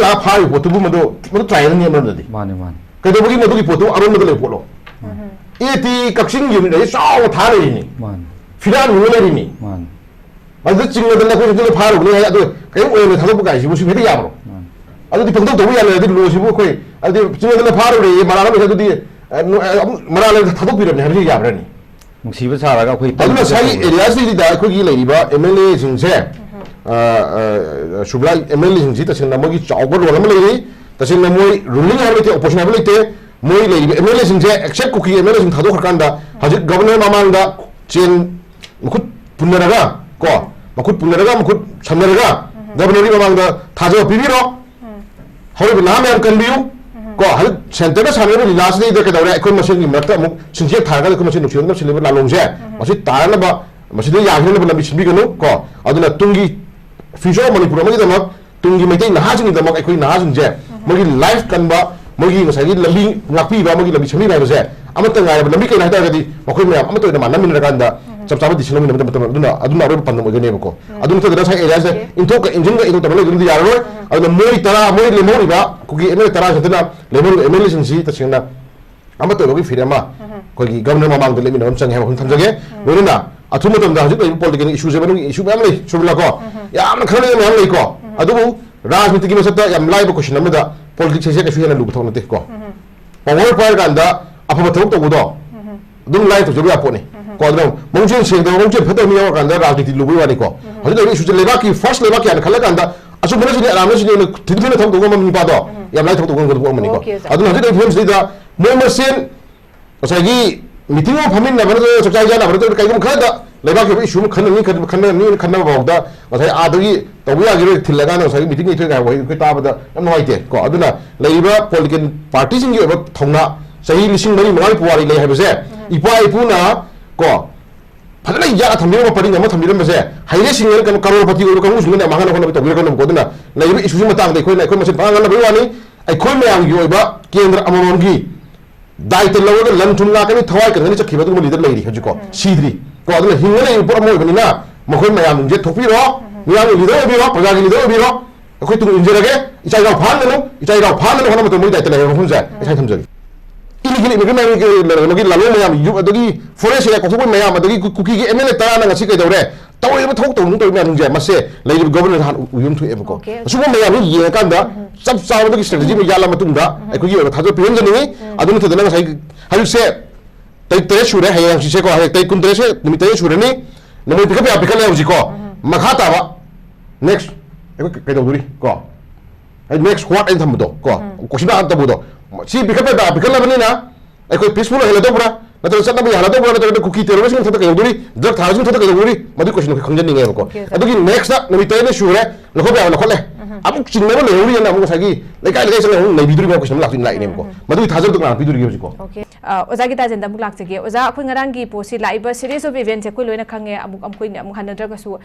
ला phi पोतु मदो trial नि अमरदि माने माने कदबगी मदुगी पोतु अरुण मदले पोलो एती कक्सिंग यूनिट ए साव थारे नि माने फिरान हुले नि माने अदु चिंगदला को जले फारो नि अदु कई ओने थाबु गाइसि मुसि फेदि याबरो अदु दि पंदो दो याले दि लोसिबु कोइ अदु चिंगदला फारो रे माराना बेदु दि मराले थाबु बिरम हबि याबरनि नुसिबा सारागा कोइ अदुना साइ एरिया सि दा कोइ लेरिबा एमएलए सिंसे शुभला एमएलए सिंसि तसिना मगी चावबर रोल म लेरि तसिना मोइ रूलिंग हाबि ओपोजिशन हाबि लेते मोइ लेरि एमएलए सिंसे एक्सेप्ट कुकी एमएलए सिंग थादो खरकांदा हजि गवर्नर मामांगदा चेन मुखुत पुनरगा को मुखुत पुनरगा मुखुत समनरगा गवर्नर मामांगदा थाजो पिबिरो हरि नाम याम कनबियु को हल सेंटर दा सामने लास्ट डे दे केदौरे अखोन मसिन gi मरता मुक सिंसे थारगा को मसिन नुसिन दा सिलेबा लालोंजे मसि तारनबा मसि दे यागिनबा लबि सिबिगनु को अदुना तुंगी फिजो मणिपुर मगी दमक तुंगी मेते नहाजिंग दमक अखोइ नहाजिंग जे मगी लाइफ कनबा मगी ngसाइ लबि ngakpiba मगी लबि समी बाय बजे अमत ngai लबि कै नाइता गदि मखोइ मयाम अमत दा मानमिन रकांदा चप चाबा दिसिनो मिन मत अदुना अरो पन्द मगने बको अदुना तदा साइ एरिया से इंथोक इंजिन का इंथोक तबले गुंदी यारो अदुना मोइ तरा मोइ लेमोरिबा कुकी एमएल तरा जतना लेमोर एमएल सिंसी तसिना अमत बगी फिरमा कोगी गवर्नर मामांग दले मिन चंग हे हम थमजगे लोइना अथुम तमदा हजि लैब पॉलिटिकल इशू जे बनु इशू मैम लै सुबला को याम खने मैम लै को अदुबु राजनीति की मसता याम लाइब क्वेश्चन अमदा पॉलिटिक्स से कशु हेना लुब थोनते को पावर पायर कांदा अफब थोक तबुदो दुम लाइन तो जबया पोने को अदनो मंगजेन सेंदो मंगजेन फतो मियो कांदा राजनीति लुबु वानी को हजि लैब इशू जे लेबा की फर्स्ट लेबा की अन खला कांदा असु बने सिने आराम सिने थिथिने थोक तो मम निपादो याम लाइ थोक तो गो मनी को अदनो हजि लैब फिल्म सिदा मोमसेन असागी मीटिंग ऑफ हमिन नबर चचाई जाना भरत कई खदा लेबा के इशू खननी खनना बावदा ngसाइ आदगी तबुया गिरे थिलगा न ngसाइ मीटिंग इथे गा वइ के ताबदा यम नोइते को अदुना लेबा पॉलिटिकल पार्टी सिंग के थौना सही लिसिंग मरी मंगाई पुवारी ले हाबसे इपा इपुना को फदना या थमिरो परिंग म थमिरम बसे हाइले सिंगल कम करोड़पति को कम सुंगना मांगना कोन बितो गिरकन को अदुना लेबा इशू मतांग दे कोइ मसे पांगन बवानी अखोइ मयाम gi ओइबा केंद्र अममगी दायित्व लवग लन थुम लाकनि थवाय कनि चखिबा दुम लीडर लेरि हजिको सीद्री को अदुना हिंगले पुर मोइ बनिना मखोइ मयाम जे थोपिरो मियाम लीडर बिरो प्रजा की लीडर बिरो अखोइ तुम इंजरगे इचाइ गाव फाननो होना मत मोइ दायित्व लेरि हुनजा इचाइ थमजगे इलिगिलि मगे लालो मयाम यु अदगी फॉरेस्ट या कोथोइ मयाम अदगी कुकी की एमएलए तरा ना ngasi कइदौरे तौइबा थोक तौ नुतौ मयाम जे मसे लेरि गवर्नर हान उयुम थु एबको सुबो मयाम ये कांदा सब सावदगी स्ट्रेटजी में याला मतुंदा अखोइ यो थाजो पिरंजनी अदुन थदना ngसाइ हजुसे तै तै सुरे हाय सिसे को हाय तै कुन तै से निमि तै सुरेनी नमो पिकअप या पिकअप ले हजिको मखा ताबा नेक्स्ट एको कइदौदुरी को हाय नेक्स्ट व्हाट इन थमदो को कोसिना तबुदो सी पिकअप दा पिकअप लेबनिना एको पीसफुल हेलदो पुरा नतर सतना भी हेलदो पुरा नतर कुकी टेररिस्ट थत कइदौदुरी ड्रग थाजु थत कइदौदुरी मदि क्वेश्चन खंजनिंगे को अदुगी नेक्स्ट निमि तै ने सुरे लखो बया लखोले अब चिंगना लेउरी ना मगसागी लेकाय लेकाय से नै बिदुरी को क्वेश्चन लाक्तिन लाइने को मदुगी थाजु तो ना बिदुरी को ओके ओजा की ताजेंदा मुक लाक्चगे ओजा अखोइ ngaraंगी पोसी लाइबा सीरीज ऑफ इवेंट से कोइ लोइना खंगे अमुक अमकोइ अमुक हनद्रगसु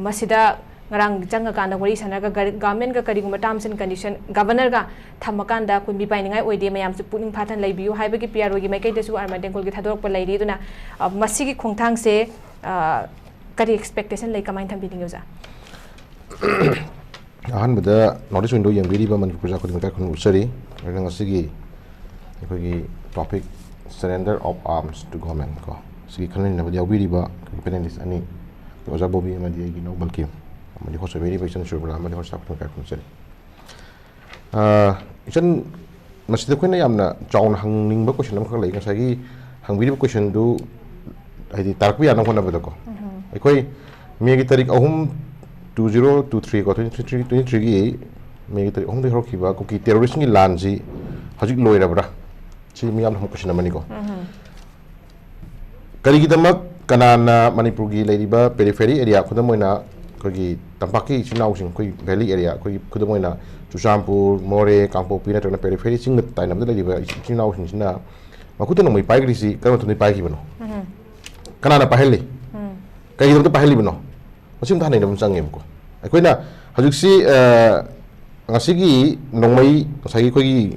मसिदा ngarang janga kana wari sanaga government ga kari guma terms and condition governor ga thamakanda ko mi pai ningai oide mayam su puning phathan leibiu haiba gi PRO gi maikai desu arma dengkol gi thadok pa leiri duna masi gi khongthang se kari expectation lei kamain tham biding uza ahan bada notice window yang biri ba man puja ko dinga kun usari rang asigi ko gi topic surrender of arms to government ko sigi khanin na ba biri ba panelist ani oza bobi ma di gi no balki mali hoso very patient shubra mali hoso tak ka kun sari isan masida ko na yamna chaun hangning ba question am khak lai ngasai gi hangbi question du ai tark bi anang hona ba ko ai me gi tarik ahum 2023 ko 2023 gi me gi tarik ahum de hoki ba ko ki terrorist ni lan ji hajik loi ra bra chi mi am question amani ko kari gi damak kanana manipur gi leiriba periphery area khodamoina कोगी तंपाकी चिनाउसिंग कोई valley area कोई खुदमोइना चुचामपुर मोरे Kangpokpi नत्रना periphery सिंग ताइनम लेरिबा चिनाउसिंग सिना मकुतनो मै पाइग्रिसी करमतुनि पाइगिबनो कनाना पाहेली कई दम पाहेलिबनो मसिम थानै नम चंगेबको अखोइना हजुक्सी ngasi nongmai sagi kogi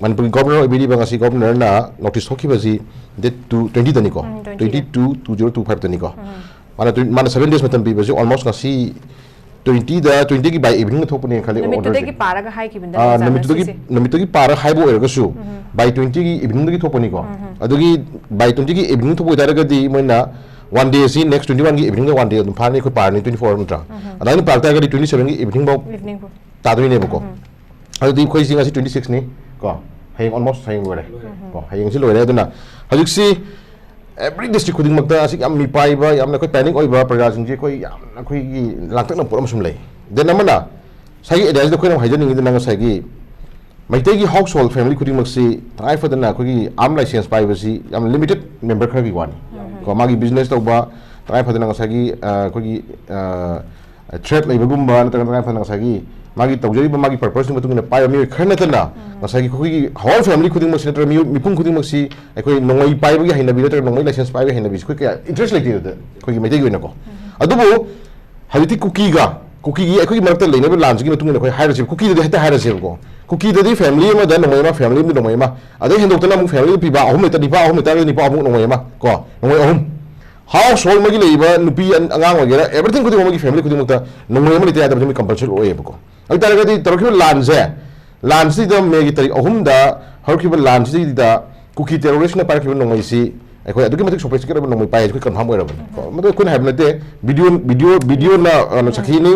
manipur governor ibidi bangasi governor na notice hokibaji date 20 taniko 22 2025 taniko mana 7 days matam bi almost ngasi 20 da 20 ki by evening thopani khali order Namitude ki paraga hai ki binda namitude ki para hai bo ergasu by 20 ki evening ki thopani ko adugi by 20 ki evening thopo daraga di moina one day si next 21 ki evening one day dum phani ko parni 24 mutra adani parta ga 27 ki evening bo tadoi ne ko adudi khoi singa si 26 ni ko hayeng almost hayeng lore ko hayeng si lore aduna hajik si every district khuding makta asik am mi pai ba yam na koi planning oi ba praja sing ji koi yam na koi gi langtak na poram sum lei den amana sai gi advice da koi na haijaning gi na sai gi maite gi household family khuding mak si try for na koi gi am license pai ba si yam limited member kha gi wani ko ma gi business to ba try for na sai gi koi gi trade lei ba gum ba na try for na sai gi magi tawjari ba magi purpose ni matung na pai mi khana ta na ngasai gi khoi gi whole family khuding mak senator mi pung khuding mak si ai nongai pai ba gi haina bi ta nongai license pai ba haina bi khoi ka interest like the khoi gi mai gi na ko adubu habiti cookie gi ai khoi marak ta leina ba lan gi matung na khoi haira si cookie de hata haira si ko cookie de family ma da nongai ma family mi nongai ma adai hendo ta na mu family pi ba ahum ta ni ba ahum ta ni ba ahum nongai ma ko nongai ahum household magi leiba nupi angang wagera everything khuding magi family khuding mak ta nongai ma lite da mi compulsory oi ba ko ai tara ga tara ki lan si da me gi tari ahum da har ki lan si da cookie terrorist na par ki no mai si ai ko adu ki matik sophisticated no mai pai ko confirm oi ra ko ma ko na have na te video na no sakhini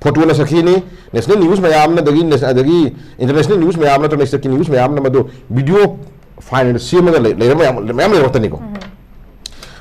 photo na sakhini national news mayam na dagi international news mayam na to national news mayam na madu video fine si ma le mayam le rotani ko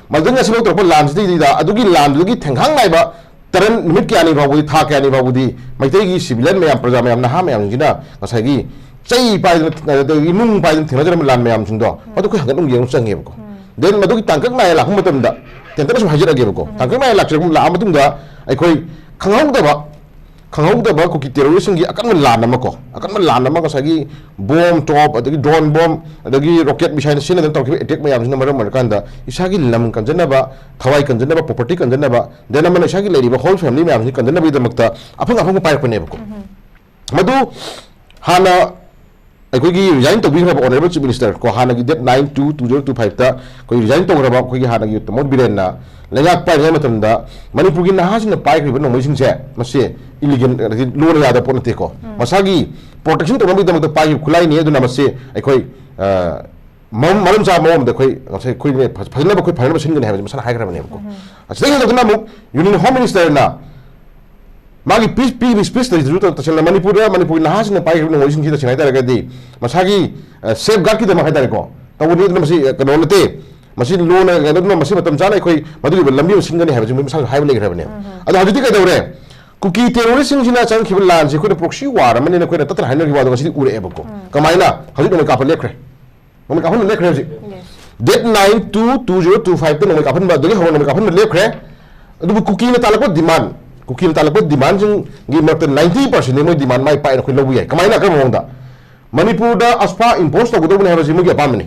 maldan asilo to lan si da adu ki lan du ki thenghang lai ba taran numit kya ni babu tha kya ni babu di maitai gi civilian mayam praja mayam na ha mayam jina ngasai gi chai pai da gi nung pai thina jara lan mayam jing do adu ko hangan ung yeng sang nge ko den madu gi tangkak nai la hum matam da ten ta su hajira ge ko tangkak nai la chum la matung da ai khoi khangau da ba ko ki terrorism gi akan lan na ko akan lan na ko sagi bomb top adagi drone bomb adagi rocket misile sin da tawki attack mayam jina maram mar kan da isagi lam kan jana ba thawai kan jana ba property kan jana ba den amana isagi lei ba whole family mayam kan jana ba da makta afang pai ko ne ba ko madu hana ai gi resign to bi ha honorable chief minister ko hana gi date 9/2/2025 ta ko resign to ba ko gi hana gi to mod biren na lengak pai ne matam da manipur gi na ha sin pai ko no mai sing se mase illegal loan ya da ponte ko masagi protection to bi da makta pai khulai ni aduna mase ai koi malam sa mom da koi ngasai koi ne phajna ba koi phajna ba sin ne ha masana hai kra ne ko asai ga na mu union home minister na magi peace da juta ta chela manipur na ha sin pai no sin ki da sinai ta ga di masagi safeguard ki da ma hai da ko ta woni na masi ka no te masi loan ga da masi matam chana koi madu ba lambi sin ga ne ha ba masa hai ba le ga ne adu hadi ka da re cookie terrorist sing jina chang khibul lan ji ko proxy war mani na ko na tatra hainer wa da si ure eba ko kamaina hadi no ka pa lekre no ka hon lekre ji date 9/2/2025 to no ka phan ba dogi ho no ka phan lekre adu cookie na talak demand jing gi mak 90% ne mo demand mai pai ko lobu ye kamaina ka mo da manipur da aspa impose to go do ne ha ji mo gi apamani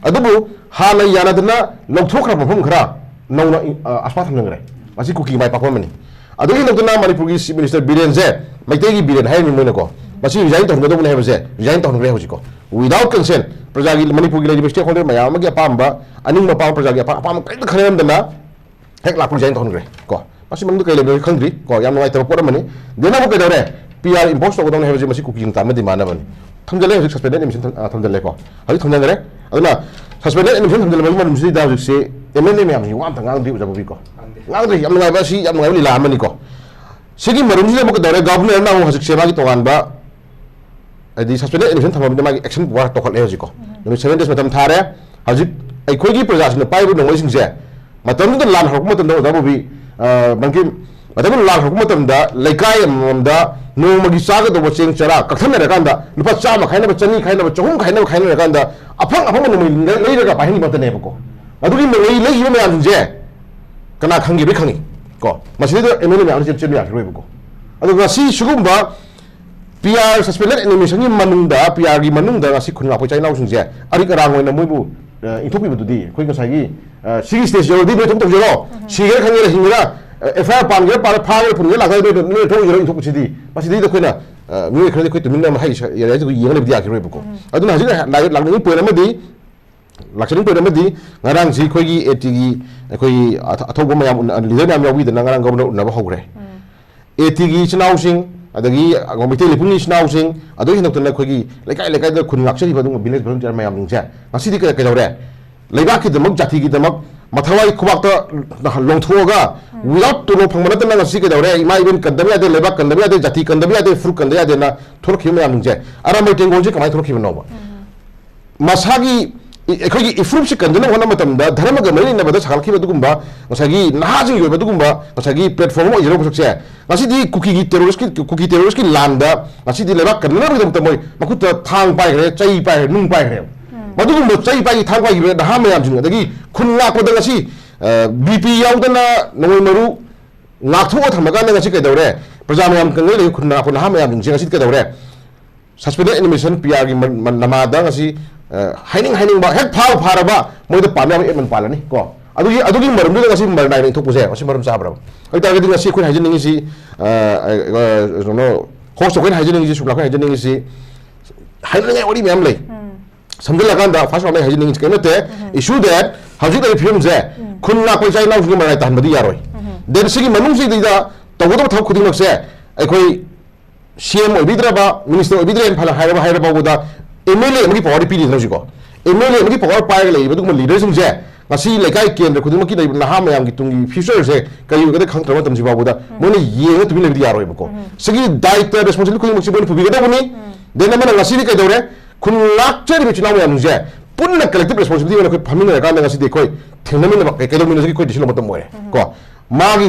adu bu hala yana dana lokthokra phum khara no na aspa tham ngre asi cookie mai pa mani adu hi lokna manipur gi chief minister biren je maitai gi biren hai ni mo ne ko masi resign to do ne ha je resign to ne ha ji ko without consent praja gi manipur gi legislative stakeholder mayam gi apamba aning ma pa praja gi apam kai khanem dana hek la resign to ngre ko masi mang du kai le khangri ko yam ngai ta por mani dena mo kai dore PR impose to do ne ha je masi cookie ta ma di mana mani thamjale suspended emission thamjale ko hali thamjale aduna suspended emission thamjale ma msi da se MNA mayam hi wam tangang di ujabu ko ngang dri yam ngai ba si yam ngai li la mani ko sigi marum ji mo ko dore governor na ho hasik sema gi togan ba adi suspended emission thamam ma gi action war to khol e ji ko no 7 days matam thare hasik ai khoi gi prajasna pai bu no sing je matam da lan hukum matam da bu bi bangkim matam lan hukum matam da laikai am da no magi saga do cheng chara kakhan ra kan da lupa chama khaina ba chani khaina ba chhum khaina ra kan da afang no mai lei ra ba hin ba ne ba ko adu gi mai lei yi ma am je kana khangi bi khangi ko masini do emene me am je chen ya roi ba ko adu ga si shugum ba PR suspended animation ni manung da PR gi manung da si khunga po chai nau sung je ari ka rang na moi bu inthopi bu di khoi ka sai gi sigi stage yo di be thum thum jero sige khangi ra hingira FIR pan ge par phar ge phun ge la ga de ne thong jero inthopi chi di masini do khoi na mi khoi khoi tumin na hai ya ya ji yeng le bi ya ki roi ba ko adu na ji la lang ni po na ma di lakshani po na ma di ngarang ji khoi gi AT gi khoi athob mayam leader na yawi da ngarang governor na ba hogre एटीगी चनाउसिंग अदगी मिटे लिपुंगी चनाउसिंग अदो हिनोक्तन अखोगी लेकाय लेकाय द खुन लाक्चरी बदुंग village volunteer मयाम निंगसे ngasi di kedore leibak ki demak jati ki demak mathawai khubak ta longthoga without to no phangmana ta ngasi kedore ima even kandabi ade leibak kandabi ade jati kandabi ade fru kandabi ade na thorki mayam ningse ara mai tengo je kamai thorki no ba masagi ꯑꯩꯈꯣꯏꯒꯤ ꯏꯐ꯭ꯔꯨꯞꯁꯤ ꯀꯟꯗꯅ ꯍꯣꯠꯅꯕ ꯃꯇꯝꯗ ꯙꯔꯃꯒ ꯃꯔꯤ ꯂꯩꯅꯕꯗ ꯁꯥꯒꯠꯈꯤꯕ ꯑꯗꯨꯒꯨꯝꯕ ꯉꯁꯥꯏꯒꯤ ꯅꯍꯥꯁꯤꯡꯒꯤ ꯑꯣꯏꯕ ꯑꯗꯨꯒꯨꯝꯕ ꯉꯁꯥꯏꯒꯤ platform ꯑꯃ ꯑꯣꯏꯖꯔꯕ ꯄꯣꯠꯁꯛꯁꯦ ꯉꯁꯤꯗꯤ ꯀꯨꯀꯤ ꯇꯦꯔꯣꯔꯤꯁꯀꯤ ꯂꯥꯟꯗ ꯉꯁꯤꯗꯤ ꯂꯩꯕꯥꯛ ꯀꯟꯅꯅꯕꯒꯤꯗꯃꯛꯇ ꯃꯣꯏ ꯃꯈꯨꯠꯇ ꯊꯥꯡ ꯄꯥꯏꯈ꯭ꯔꯦ ꯆꯩ ꯄꯥꯏꯈ꯭ꯔꯦ ꯅꯨꯡ ꯄꯥꯏꯈ꯭ꯔꯦ ꯃꯗꯨꯒꯨꯝꯕ ꯆꯩ ꯄꯥꯏꯈꯤ ꯊꯥꯡ ꯄꯥꯏꯈꯤꯕ ꯅꯍꯥ ꯃꯌꯥꯝꯁꯤꯡ ꯑꯗꯒꯤ ꯈꯨꯟ ꯉꯥꯛꯄꯗ ꯉꯁꯤ BP ꯌꯥꯎꯗꯅ ꯅꯣꯡꯃꯩ ꯃꯔꯨ ꯉꯥꯛꯊꯣꯛꯑ ꯊꯝꯃꯀꯥꯟꯗ ꯉꯁꯤ ꯀꯩꯗꯧꯔꯦ प्रजा मैम कंगे ले खुना को नहा मैम जिंग के दौरे सस्पेंडेड एनिमेशन पीआर की नमादा ngasi हाइनिंग हाइनिंग बा हेक फाव फारबा मोइद पामे एमन पालनी को अदुगी मरम दु ngasi मरनाय नि थोपुसे ngasi मरम साब्रा ai ta ngasi khoi हाइजिनिंग si no host ko हाइजिनिंग si सुबला हाइजिनिंग si हाइनिंग ओडी मैम ले समझला कांदा फर्स्ट वाला हाइजिनिंग के नते इशू दैट हजिक द फिल्म जे खुना को चाइ नाउ मरनाय तानबदी यारोय देन सिगी मनुंग सि दिदा तवदो थौ खुदिमक से अखोई सीएम ओबिद्रबा मिनिस्टर ओबिद्रेन फला हायरबा हायरबा गोदा एमएलए मगी पावर पीदि नजिको एमएलए मगी पावर पायग लेबा दुगम लीडर सिंग जे ngasi lekai केंद्र खुदिमकी लेब नहा मयाम की तुंगी फ्यूचर से कयु गदे खंगत्र मतम जिबा गोदा मोने येंग तुबि लेबि यारोय बको सिगी दायित्व रेस्पोंसिबिलिटी खुदिमक सिबन फुबि गदबनी देन मन ngasi नि कयदौरे खुन लाक्चरि बिचनाव मयाम जे पुन्ना कलेक्टिव रेस्पोंसिबिलिटी मन खै फमिन रका ngasi दे खै थेंगनमिन बक कयदौमिन सगी खै दिसिलो मतम मोरे को मागी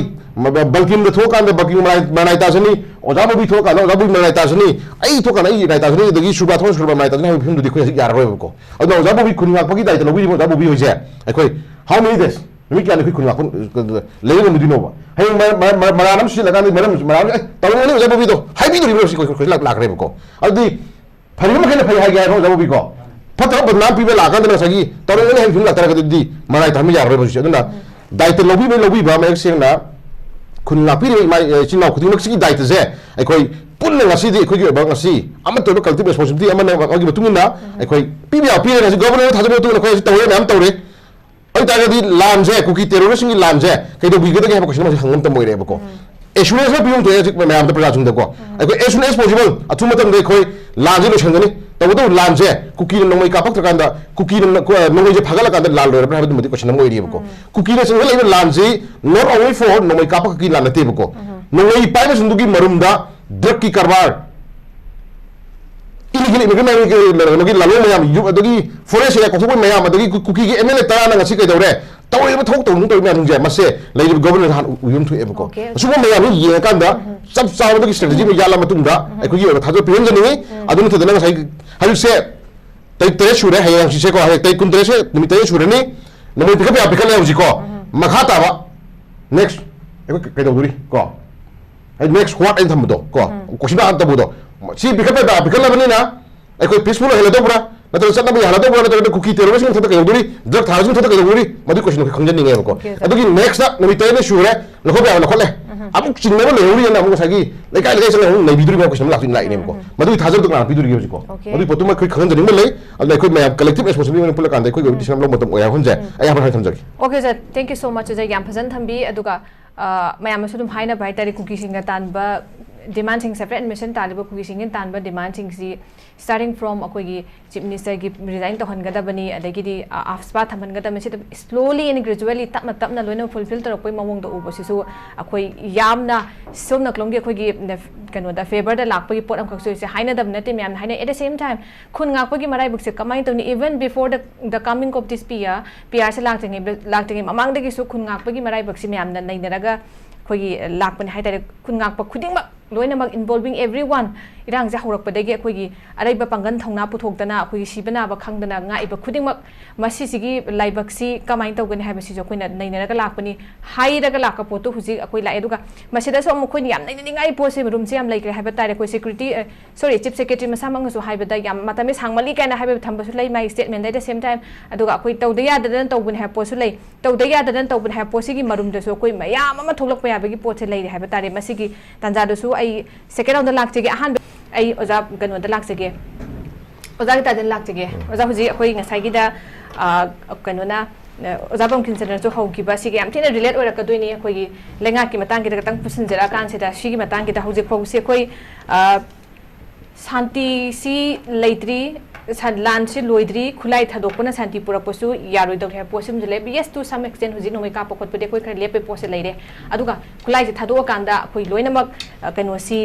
बल्किम थो कांद बल्किम मनाई तासनी ओजाबो भी थो कांद ओजाबो मनाई तासनी आई थो कांद आई राई तासनी दगी सुबा थो सुबा मनाई तासनी फिल्म दुदी खोय यार रोय को अदो ओजाबो भी खुनिया पगी दाइत लोबी ओजाबो भी होजे अखोय हाउ मेनी डेज मी क्या लिखि खुनिया लेगे मुदी नोबा हाय मरानम सि लगा मरम मरान तवने ओजाबो भी तो हाय भी दुरी सि खोय लाग रे को अदि फरिम खेने फै हाय गया ओजाबो भी को फतो बदनाम पीबे लागांद सगी तवने हाय फिल्म लातर गदि मनाई तामी यार रोय अदुना दायित्व लौबी बा मैक सेंगना खुन लापीरे माय चिनाव खुदिमक सिगी दायित्व जे अखोय पुन्ना ngasi di अखोय बा ngasi amato collective responsibility amana agi batungina अखोय पीबिया पीरे ngasi गवर्नमेंट थाजबो तो अखोय तवरे नाम तवरे ai ta di lan je kuki terrorist ngi lan je kaido bigada ke ha question ma hangam tam moire bako as soon as pium to ejik ma am da praja chung da ko अखोय as soon as possible athum tam de अखोय lan je lo changani तवदो lawn J cookie नोंगै कापक तकांदा cookie नोंगै जे फागला कांदा लाल लोर private मति question मोइ रिबको cookie ने संग लेबे लान जे not only for नोंगै कापक की लान नते बको नोंगै पाइने सुंदुगी मरुमदा drug की कारबार इलिगल इमिग्रेंट नोंगै लालो मयाम यु अदगी फॉरेस्ट या कोथो मयाम अदगी कुकी के एमएलए तराना ngasi कै दौरे तवरे थोक तौ नुं मयाम जे मसे लेबे गवर्नमेंट हान उयम थु एबको सुबो मयाम ये कांदा सब सावदगी स्ट्रेटजी में याला मतुंदा अखोगी थाजो पियन जनी अदुन थदना ngasi हजु से तै सुरे हाय से को हाय तै कुंद्रे से निमि तै सुरनी नमि पिकअप या पिकअप लेउ को मखा ताबा नेक्स्ट एको कैदौ दुरी को हाय नेक्स्ट व्हाट इन थमदो को कोशिना अंत बुदो सी पिकअप दा पिकअप लबनी ना एको पीसफुल हेलो दो पुरा नतर सतना भी हालतो पुरा नतर कुकी टेररिस्ट थत कैदौ दुरी ड्रग थाजु थत कैदौ दुरी मदि क्वेश्चन खंजन निगे को अदुगी नेक्स्ट नमि तै ने सुरे लखो बया लखोले अमुक चिन्नबो लेउरी ना अमुक सागी लेकाय लेकाय संग नै बिदुरी बा क्वेश्चन लाखिन लाइ नेमको मदुगी थाजब दना बिदुरी गेजको मदुगी पतुमा खै खंजन निमो ले अदुई खै मै कलेक्टिव रेस्पोंसिबिलिटी पुला कांदा खै डिसिजन लो मतम ओया हुनजे आय हाबा थमजगी okay sir thank you so much जय याम फजन थंबी अदुगा मैम सुदुम हाइना बाय तारी कुकी सिंग तानबा डिमांड सिंग सेपरेट एडमिशन तालिबा कुकी सिंग तानबा डिमांड सिंग सी स्टार्टिंग फ्रॉम अकोगी चीफ मिनिस्टर की रिजाइन तो हनगदबनी अदगी आफ्सपा थमनगदम से स्लोली एंड ग्रेजुअली तपना तपना लोइना फुलफिल तोरपै मवंग दो उबसिसु अखोई यामना सोम नक्लोंगी अखोगी कनो दा फेवर दा लाकपगी पोट अमखक से हाइनादब नते मैम हाइना एट द सेम टाइम खुन गाकपगी मराई बुक से कमाई तोनी even before the coming of this PR से लाक्तिंगे ममांग दगी सु खुन गाकपगी मराई बुक से मैम ना नैनरगा खोगी लाकपने हाइतारे खुन गाकप खुदिंग लोइनमक इन्वॉल्विंग एवरीवन इरांग जे हौरकपदगी अखोगी अरैब पंगन थौना पुथोक्तना अखोगी सिबनाबा खंगदना गाइब खुदिंगमक मसिसिगी लाइबक्सी कमाइन तौगनि हाइबसि जो खोइना नैनरगा लाकपनि हाइरगा लाका पोतो हुजि अखोइ लाए दुगा मसिदा सो मखोइनि याम नैनिंगाइ पोसे रूम से याम लाइक्रे हाइबा तारे कोइ सिक्युरिटी सॉरी चीफ सेक्रेटरी मसामंग सो हाइबदा याम मतमे सांगमली काना हाइबा थंबसु लै माइ स्टेटमेंट दै द सेम टाइम अदुगा अखोइ तौदे याददन तौबनि हाइ पोसु लै तौदे याददन तौबनि हाइ पोसिगी मरुम दसो कोइ मयाम अमा थोलक पयाबगी पोसे लै हाइबा तारे मसिगी तंजादसु आई सेकेंड राउंड लाक्चगे अहान आई ओजा गनो द लाक्चगे ओजा ता दिन लाक्चगे ओजा हुजी अखोइ ngसाइगी दा कनो ना ओजाबम किंचन जो हौगिबा सिगे याम थिना रिलेट ओरकदोइनी अखोगी लेंगा की मतंग की तंग पुसनजरा कानसिदा सिगी मतंग की हौजिक फौसे अखोई शांति सी लेत्री लान से लोइद्री खुलाई थादोपना शांति पुरपसु यारोइदौ है पोसिम जले यस टू सम एक्सटेंट हुजिक नोमै का पखोटपदे अखोई खर लेपे पोसे लेरे अदुगा खुलाई से थादो कांदा अखोई लोइनमक कनोसी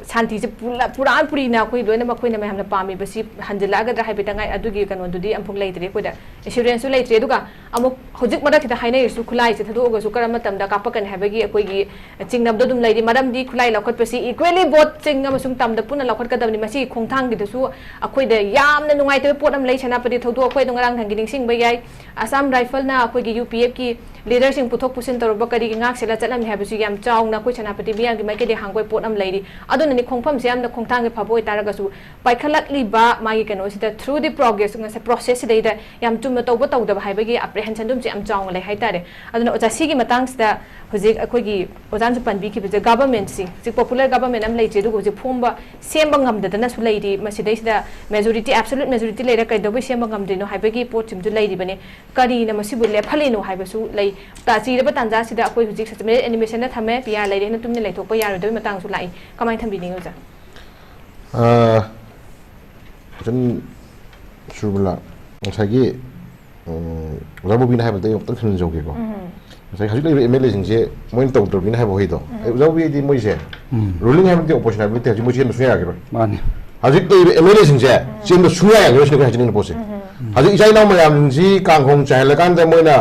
शांति से पुरान पुरीना अखोई लोइनमक अखोइना मैमना पामी बसी हंजलागद्रा हाइबेतंगाई अदुगी कनोदुदी अमफुक लेत्रे अखोइदा एश्योरेंस लेत्रे अदुगा अमुक हुजिक मदा खिता हाइनायसु खुलाई से थादोगसु करम मतमदा कापकन हाइबगी अखोइगी चिंगनबदो दुम लेरि मरमदी खुलाई लखटपसी इक्वली बोट चिंग अमसुंग तमदा पुना लखटकदबनी मसी खोंथांगिदसु अखोइदा यामना नुंगाइते पोट अम लै सनापदि थौदो अखोइ दोंगरांग थंगी निंगसिंग बयाई असम राइफल ना अखोइगी यूपीएफ की लीडर सिंह पुथोक पुसिन तौरब करी ngak sela chalam habisu yam chaungna koi chanapati biya gi maike de hangoi pot am leiri aduna ni khongpham se amna khongthang ge phabo itaraga su paikhalak li ba magi kano sida through the progress ngase process de da yam tum to ba tawda ba haibagi apprehension dum se am chaung le haitare aduna oja sigi matang sida hojik akoi gi ojan su panbi ki be government si sik popular government am lei je du hojik phomba semba ngamda dana su leiri masidai sida majority absolute majority leira kai do semba ngamde no haibagi pot sim ju leiri bane kari na masibu le phaleno haibasu lei ताची तांजा सिदा अखोई हुजिक सचमे animation ना थमे पिया लेरे न तुमने लेथोप यारोदबे मतंग सु लाई कमाय थंबिनि ओजा जन सुबला सागी जाबुबिना हाबदे योक्तन खन जोगे को सागी हजि लेबे एमएलए सिंजे मोइन तौद्रबिना हाब होइदो जाबुबि दि मोइसे रुलिंग हाबदे अपोजिशनबिलिटी हजि मोइसे सुया यागिरो माने हजि लेबे एमएलए सिंजे चेंबो सुया यागिरो सिने हजि नि पोसे हजि इजाइ नाव मयाम जि कांगहों चाहले कांदे मोइना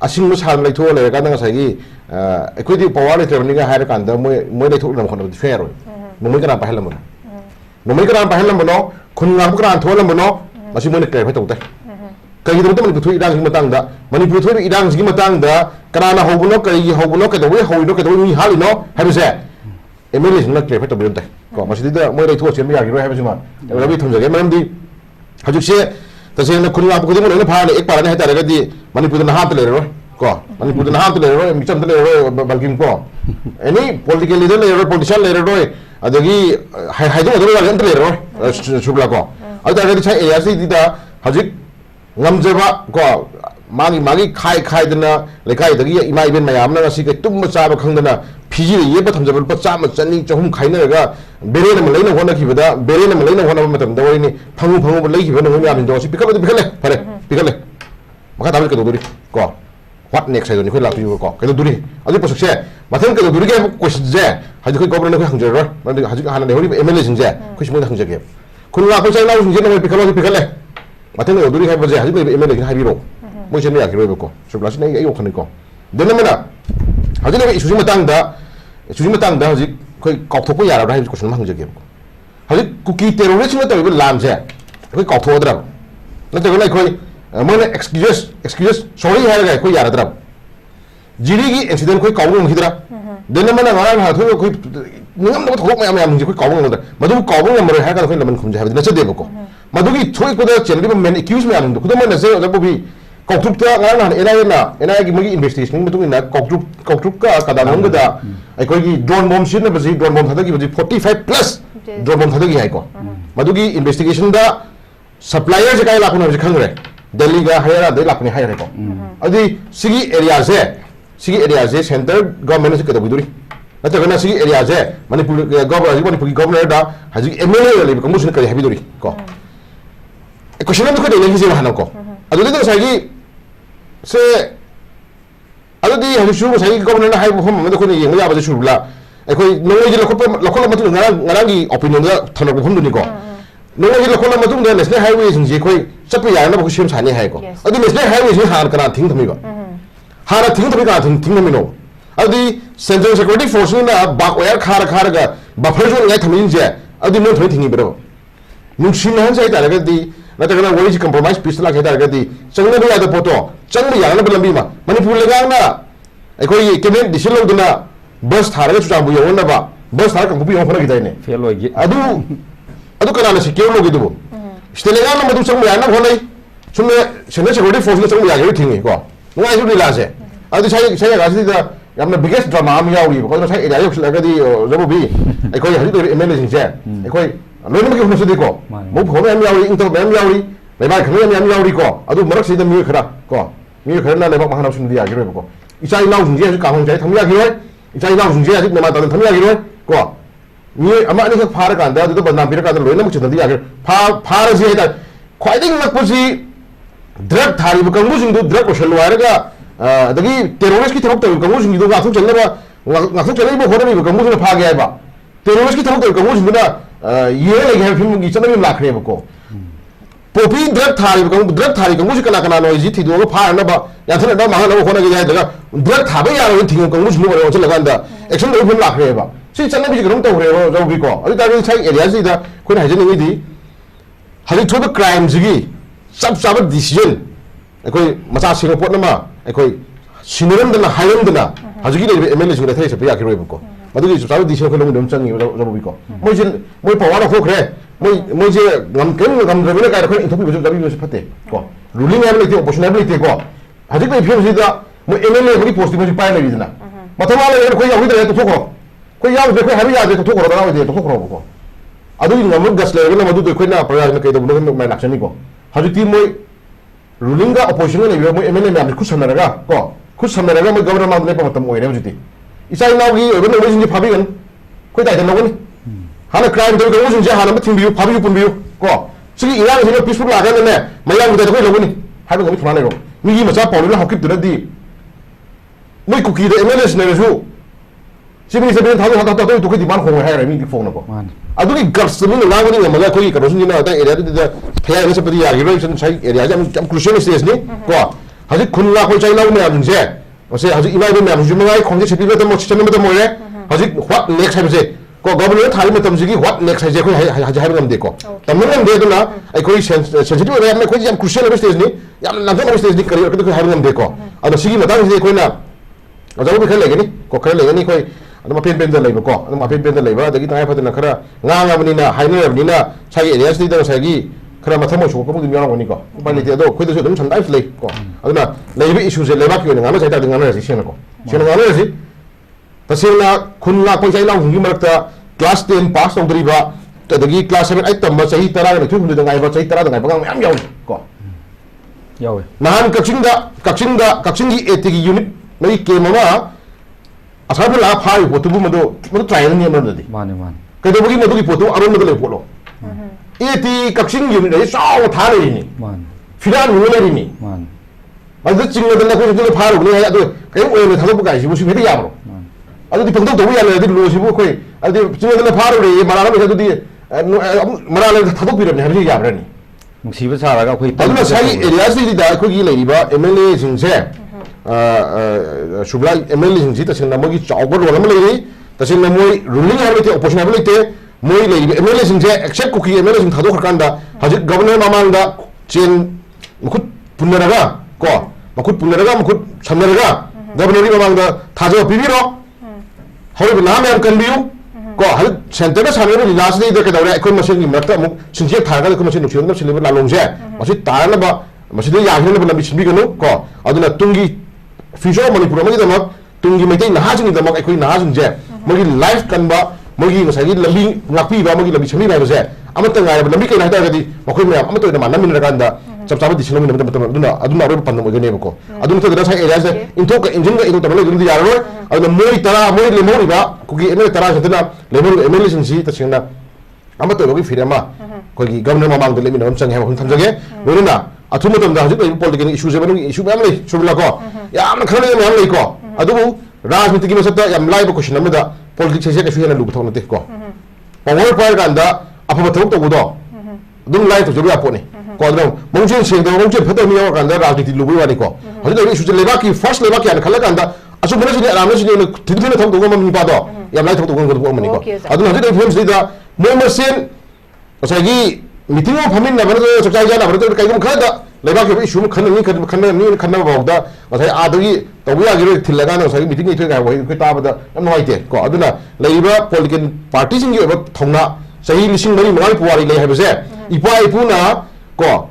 असिंग साल लेथो ले का नंगासागी एकोदि पावर लेथरनिगा हायर कांदा मोय लेथो नम खन फेरो नमै कना पाहलमनो खुनगा बकरा थोलमनो मसि मोय क्लेर फतौ ता कई दम तम थुइ इदांग मतंग दा मणिपुर थुइ इदांग गी मतंग दा कनाना होबनो कई होबनो कदोय होइनो कदोय मी हालिनो हाबिसे एमएलए सिंग क्लेर फतौ बिरम ता को मसि दा मोय लेथो सेम यागिरो हाबिसिमा रबि थुमजगे मरमदि हजुसे तसेंना खुनगा बकदि मोय फाने एक पारने हाइतारगदि मणिपुर ना हात लेरो को मणिपुर ना हात लेरो मिचम लेरो बल्किम को एनी पॉलिटिकल लीडर लेरो पॉलिटिशियन लेरो अदगी हाइदो अदो लागन लेरो सुबला को अदगदि छाय एयासी दिदा हजिक ngamjaba ko magi khai dana lekai dagi ima iben mayam na si ke tum cha ba khangdana phiji ye ba thamjabal pa cha ma chani chahum khaina ga bere na malaina hona ki bada bere na malaina hona ma tam da wai ni phangu ba lei ki ba no yam do si pikale pare pikale maka tabel ke do duri ko what next sai do ni khoi la tu ko ke do duri adi pasuk se mathang ke do duri ke question je haji khoi governor khoi hangjer ro haji hana ne hori MLA sing je khoi simon hangje ke kun la ko sai la sing je no pikale 마탱가 요들이 해보지 하지 뭐 에메레긴 하비로 뭐 전에 야기로 해볼거 쇼블라시 내가 이거 하는 거 되는면은 하지 내가 주심을 땅다 하지 거의 꺾고 야라고 해 주고 싶은 항적이 해보고 하지 쿠키 테러리스트 같은 거 람제 거의 꺾고 오더라고 근데 그날 거의 뭐는 excuse sorry 해가 거의 야라더라고 지리기 인시덴트 거의 까불고 힘들어 되는면은 나랑 하도 거의 능엄도 더욱 마음에 안 거의 까불고 온다 맞아 까불고 뭐를 해가 거의 너무 금지 하거든 내가 되고 마두기 초이코다 젠리면 맨 accuse me 하는데 그다음에 내가 저기 koktrukta ngana ena gi magi investigation mi tungina koktrukka kadang ngada aikoi gi drone bomb sin na baji drone bomb thada gi baji 45 plus drone bomb thada gi hai ko madugi investigation da supplier je kai lakuna baji khangre delhi ga hayara dai lakuni hayare ko adi sigi area je center government se kada biduri nata gana sigi area je manipur governor da haji MLA le ko musin kai habiduri ko question ko de le gi je hanan ko adudi to sagi se adudi haji shu sagi governor na hai bo hom ko ni yeng ya ba shu la ai nongoi ji lokol matu ngarang gi opinion da thana ko hom du ni ko nongoi ji lokol matu da national highway sing ji khoi chapu ya na ba ko shim chani hai ko adu national highway ji har kana thing thami ko hara thing thami ka thing thami no adi central security force na ba ko ya khara ga buffer zone ngai thami je adi no thoi thingi bro nung shin han sai ta ga di natagana wari ji compromise peace la kheta ga di changna ba da poto changna ya na lambi ma manipur le gang na ai koi cabinet decision lo duna bus thara ga chuang bu yo na ba bus thara ka bu yo phona gi dai ne fail oi gi adu kana la secure lo gi du stele ga na madu chang ya na phonai chumne chene security force la chang ya ga thingi ko ngai su di la se adu sai ga si da yamna biggest drama am yawi ko na sai ida yo la ga di zabu bi ai koi hadi to MLA sin je ai koi lo ni ma ki ko mo pho me am yawi into me am yawi le ba khme me am yawi ko adu marak si da mi khara ko mi khởi na lemak mahana sin dia gi ko ichai nau jing je ka hong jai tham ya gi roi ichai nau jing je ajik nama ta tham ya gi roi ko mi ama ni ka phar kan da du ba nam pir ka da loi na mu chen dia gi phar ji da khwai ding mak pusi drug thari bu kangbu jing du drug ko shel wa ga dagi terrorist ki thok ta kangbu jing du ga thuk chel ba ga thuk chel ba ho da mi kangbu jing pha ga ba terrorist ki thok ta kangbu jing na ye le ga phim gi chana mi la khre ba ko popi drug thari kangbu ji kana kana no ji thi do ga pha na ba ya thana da ma na ho na ga da drug tha ba ya ro thi kangbu jing ba chel ga da action do phim la khre ba si chana bi ga to re ro bi ko adi da ri chai area ji da ko na je ni di hali thoba crime ji sab sab decision ekoi macha singapore na ma ekoi siniram dana hayam dana hajugi le ml sing da thai sapi akiro ko madugi sab decision ko long dum changi robi ko moi power of khre moi je ngam ken ngam rebi ka ko inthopi bu jabi bu phate ko ruling ability opposition ability ko hajugi le phim sida moi ml ko post mo pai le bidna mathama le ko ya hu da to thokro ko ya be ko habi ya to thokro da de to thokro ko adugi ngam gas le na madu ko na pra na kai da bu mai lakshani ko hajuti moi ruling ga opposition ne mo MLA me ku samaraga ko ku samaraga mo governor ma le pa matam oire juti isai naw gi obe no jinji phabi gan ko dai da logoni hala crime do ga ujun je hala ma thimbi phabi pun bi ko sigi ira ne peaceful la ga ne maya da ko logoni habi ko mi thana ro mi gi ma cha paul la hakip da di mo ku ki da MLA ne ju sibi sibi thadu thadu to ko di man ko ha ra mi di phone na ko adugi guts ni na ngani ngam la ko ki ka rosun ni na ta area da phaya ne sapadi ya gi ro sai area jam crucial stage ni ko haji khunla ko chai lau me am je ose haji imai be me am ju mai khonje sepi be mo chene me mo re haji what next hai je ko governor thari me tam ji what next hai je ko haji hai ngam de ko tam ngam de na ai ko sensitive area me ko jam crucial stage ni yam na ta stage ni kari ko hai ngam de ko ada sigi mata ni ko na ajabu be khale ni ko khale ni ko ma pen pen da lei ko ma pen pen da lei ba da gi tai pha na khara nga nga bani na hai na bani na sai area sti da sai gi khara ma thamo shu ko mu mi ni ko ba ni te do khoi da su dum chan dai lei ko aduna lei bi issue je lei ba ki nga ma sai da nga na si shen ko shen nga na si ta sin na khun la ko sai la hu gi marak ta class 10 pass ong dri ba ta da gi class 7 ai tam ma sai tara na thu da ngai ba sai tara da ngai ba ngam yau ko yau nahan kakching gi eti gi unit mai ke mama asal la phai potu bu mado trial ni amar dadi mane ke do gi mado gi potu aron mado le polo eti kakching unit ai saw tha le ni mane firan ni le ni mane adu ching le ko ni phai ni adu kai o le thalo bu kai si bu si be ya bro adu di pangdo do ya le di lo si bu koi adu ching le phai le mara le di mara le thado bi ne ha bi ya bra ni nungsiba saraga khoi aduna sai area si da ko gi le ri ba MLA sing se shubla MLA sing ji ta sin na mo gi chaw go ro ma le ri ta sin na moi ruling ability opposition ability moi le MLA sing se accept ko ki MLA sing thado khar kan da haji governor mamang da chen mukut punaraga ko mukut punaraga mukut samnaraga governor ri mamang da thajo bibiro hoi na me kan biu ko hal center da samero ni last day da ke dawra ekon machine ni makta muk sinje thaga ko machine nuction da silver la longje masi tarana ba masi de ya hne ba lambi sinbi gano ko aduna tungi future manipur ma da mak tungi mei na hajing da mak ekoi na hajing je magi life kan ba magi ngasai gi lambi ngakpi ba magi lambi chami ba je amata ngai ba lambi kai na ta ga di makoi me amata da manam min ra kan da chap chap di silom min da aduna ro pan mo ge ne ko aduna to da sai area se into ka engine ga into ta le ya ro aduna moi tara moi le moi ba ko gi ene tara se da level MLA sing si ta singna amata ro gi firama ko gi governor mamang de le min am chang ha hun tham jage no na athum tam da hajik political issue je ba issue ba le shubla ko ya am khane me am le ko adu rajniti gi masata yam lai ba question am da politics se ka shu na lu thon te ko power power kan da apa thok to do dum lai to juru apo ne ko da mongchen sing da mongchen phata mi wa kan da rajniti lu ba ni ko hajik issue je le ba ki first le ba ki an khala kan da asu mana sini alam sini tin tin thok to ko mi pa do yam lai thok to ko ko ni ko adu hajik film sini da mo masin osagi meeting of hamin na bana so chai jana bana to kai gum khada leba ke issue mu khanna ni khanna ba da asai adagi tawya gi thilaga na osagi meeting ni ga wai ko ta ba da noi te ko aduna leiba political party sing gi ba thongna sahi lising mari mangai puari le ha ba se ipa ipuna ko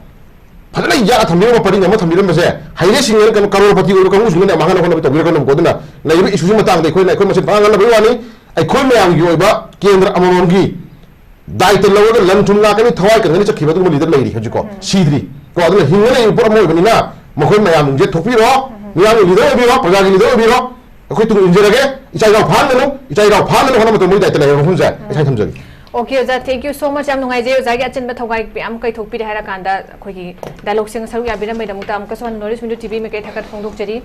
phadana ya thamira ba pari ngama thamira ba se haire sing kan karor pati ko kan usung na mangana ko na to ko ko duna leiba issue ma tang de ko na ko ma se pa ngala ba wani ai ko me ang gi ba kendra amamam gi daita lawa lan thum na ka ni thawai kan ni chakhiba du leader lai ri haji ko sidri ko aduna hingale pura mo bani na मखोई मयाम J थोपीरो मियाम leader ओबिरो प्रजा की leader ओबिरो अखोई तुम इंजरगे इचाई राव फाननो हना मतो मोई दायित्व लेबो मफम जाय इसाई थमजगे ओके ओजा थैंक यू सो मच याम नुंगाइजे ओजा की अचन थौगाई याम कै थोपी हारा कांदा अखोई डायलॉग सिंग सरु याबिरा मैडम ता अमका सोन नॉलेज विंडो टीवी में कै थकत फोंदोक जरी